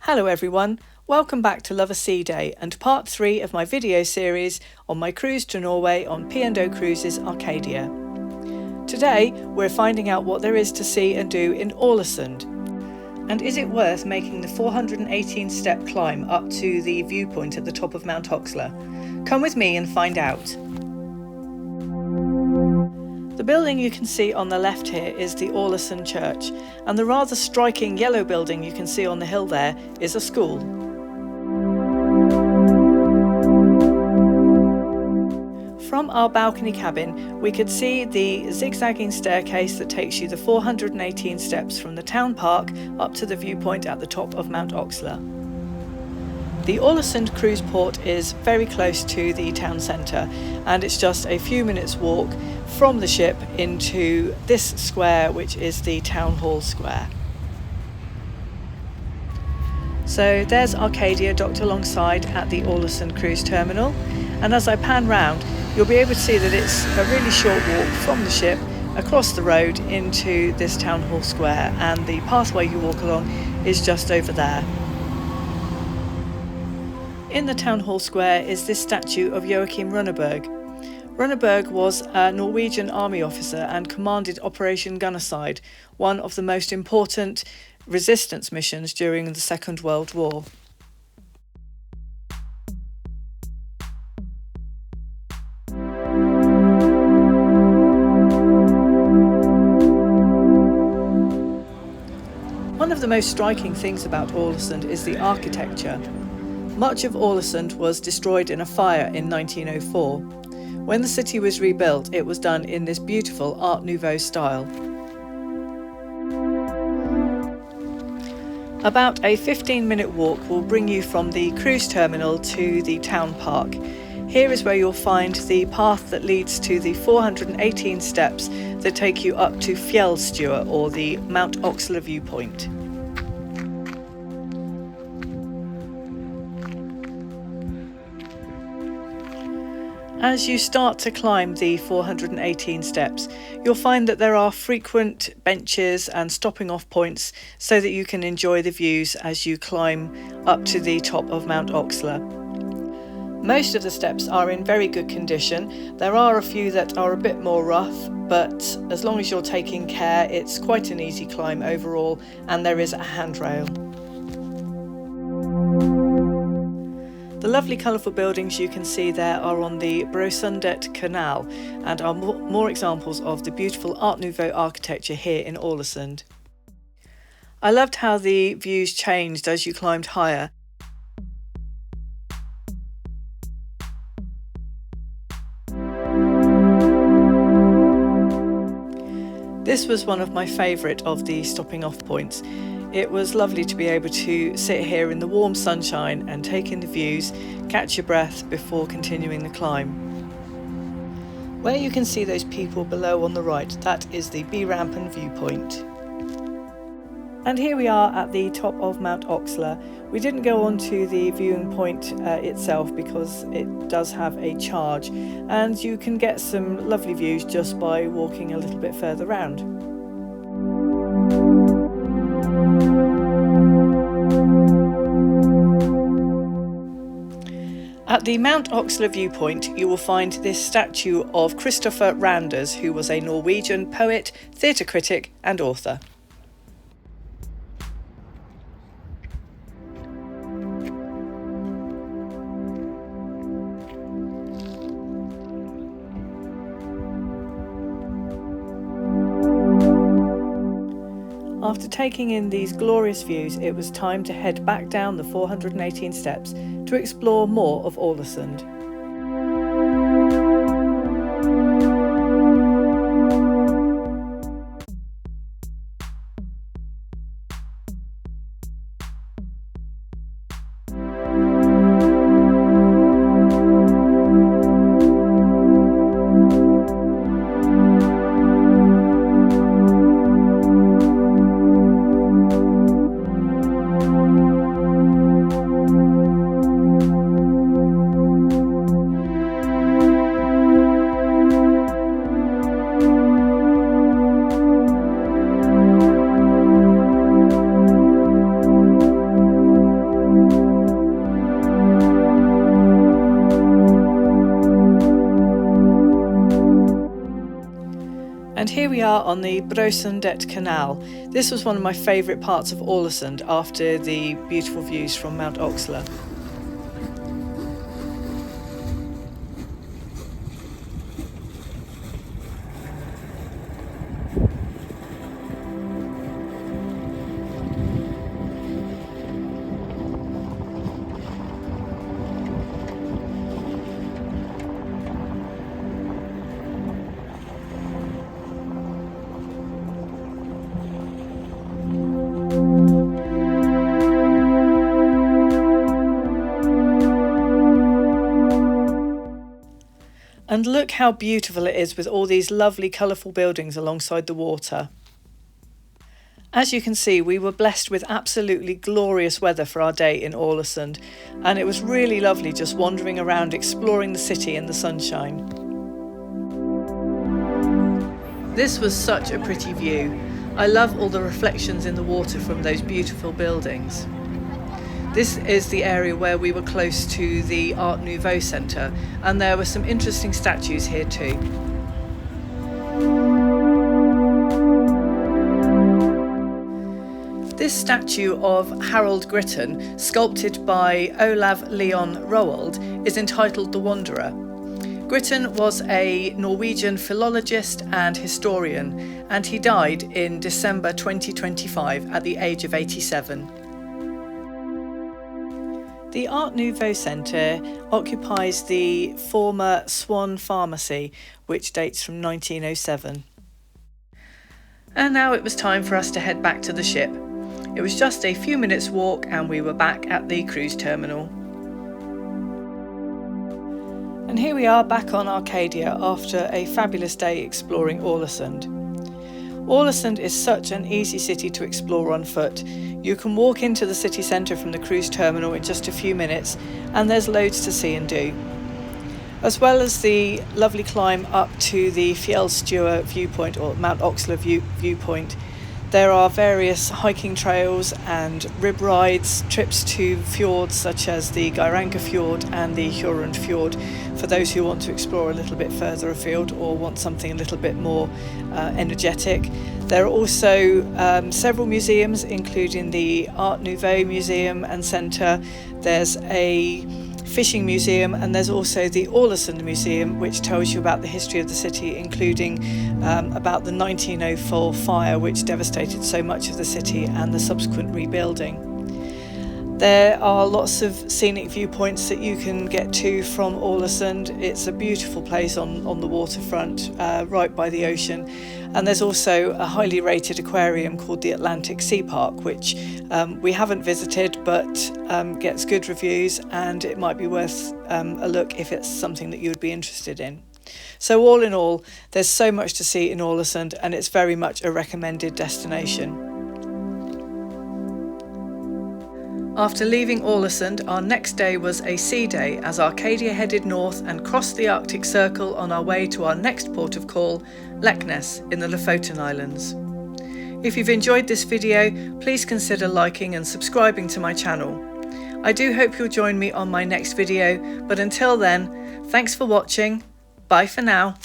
Hello everyone, welcome back to Love a Sea Day and part 3 of my video series on my cruise to Norway on P&O Cruises Arcadia. Today we're finding out what there is to see and do in Alesund. And is it worth making the 418 step climb up to the viewpoint at the top of Mount Aksla? Come with me and find out. The building you can see on the left here is the Alesund Church, and the rather striking yellow building you can see on the hill there is a school. From our balcony cabin we could see the zigzagging staircase that takes you the 418 steps from the town park up to the viewpoint at the top of Mount Aksla. The Alesund cruise port is very close to the town centre, and it's just a few minutes walk from the ship into this square, which is the town hall square. So there's Arcadia docked alongside at the Alesund cruise terminal, and as I pan round you'll be able to see that it's a really short walk from the ship across the road into this town hall square, and the pathway you walk along is just over there. In the town hall square is this statue of Joachim Runneberg. Runneberg was a Norwegian army officer and commanded Operation Gunnerside, one of the most important resistance missions during the Second World War. One of the most striking things about Alesund is the architecture. Much of Alesund was destroyed in a fire in 1904. When the city was rebuilt, it was done in this beautiful Art Nouveau style. About a 15-minute walk will bring you from the cruise terminal to the town park. Here is where you'll find the path that leads to the 418 steps that take you up to Fjellstua, or the Mount Aksla Viewpoint. As you start to climb the 418 steps, you'll find that there are frequent benches and stopping off points so that you can enjoy the views as you climb up to the top of Mount Aksla. Most of the steps are in very good condition. There are a few that are a bit more rough, but as long as you're taking care, it's quite an easy climb overall, and there is a handrail. The lovely colourful buildings you can see there are on the Brosundet Canal, and are more examples of the beautiful Art Nouveau architecture here in Alesund. I loved how the views changed as you climbed higher. This was one of my favourite of the stopping off points. It was lovely to be able to sit here in the warm sunshine and take in the views, catch your breath before continuing the climb. Where you can see those people below on the right, that is the B-ramp and viewpoint. And here we are at the top of Mount Aksla. We didn't go on to the viewing point itself because it does have a charge, and you can get some lovely views just by walking a little bit further round. At the Mount Aksla viewpoint you will find this statue of Christopher Randers, who was a Norwegian poet, theatre critic and author. After taking in these glorious views, it was time to head back down the 418 steps to explore more of Alesund. And here we are on the Brosundet Canal. This was one of my favourite parts of Alesund after the beautiful views from Mount Aksla. And look how beautiful it is with all these lovely colourful buildings alongside the water. As you can see, we were blessed with absolutely glorious weather for our day in Alesund, and it was really lovely just wandering around exploring the city in the sunshine. This was such a pretty view. I love all the reflections in the water from those beautiful buildings. This is the area where we were close to the Art Nouveau Centre, and there were some interesting statues here too. This statue of Harald Gritten, sculpted by Olav Leon Roald, is entitled The Wanderer. Gritten was a Norwegian philologist and historian, and he died in December 2025 at the age of 87. The Art Nouveau Centre occupies the former Swan Pharmacy, which dates from 1907. And now it was time for us to head back to the ship. It was just a few minutes' walk and we were back at the cruise terminal. And here we are back on Arcadia after a fabulous day exploring Alesund. Alesund is such an easy city to explore on foot. You can walk into the city centre from the cruise terminal in just a few minutes, and there's loads to see and do. As well as the lovely climb up to the Fjellstua viewpoint, or Mount Aksla viewpoint, there are various hiking trails and rib rides, trips to fjords such as the Geiranger Fjord and the Hjorund Fjord for those who want to explore a little bit further afield or want something a little bit more energetic. There are also several museums, including the Art Nouveau Museum and Centre. There's a fishing museum, and there's also the Alesund Museum, which tells you about the history of the city, including about the 1904 fire which devastated so much of the city and the subsequent rebuilding. There are lots of scenic viewpoints that you can get to from Alesund. It's a beautiful place on the waterfront, right by the ocean. And there's also a highly rated aquarium called the Atlantic Sea Park, which we haven't visited but gets good reviews, and it might be worth a look if it's something that you would be interested in. So all in all, there's so much to see in Alesund, and it's very much a recommended destination. After leaving Alesund, our next day was a sea day as Arcadia headed north and crossed the Arctic Circle on our way to our next port of call, Leknes in the Lofoten Islands. If you've enjoyed this video, please consider liking and subscribing to my channel. I do hope you'll join me on my next video, but until then, thanks for watching. Bye for now.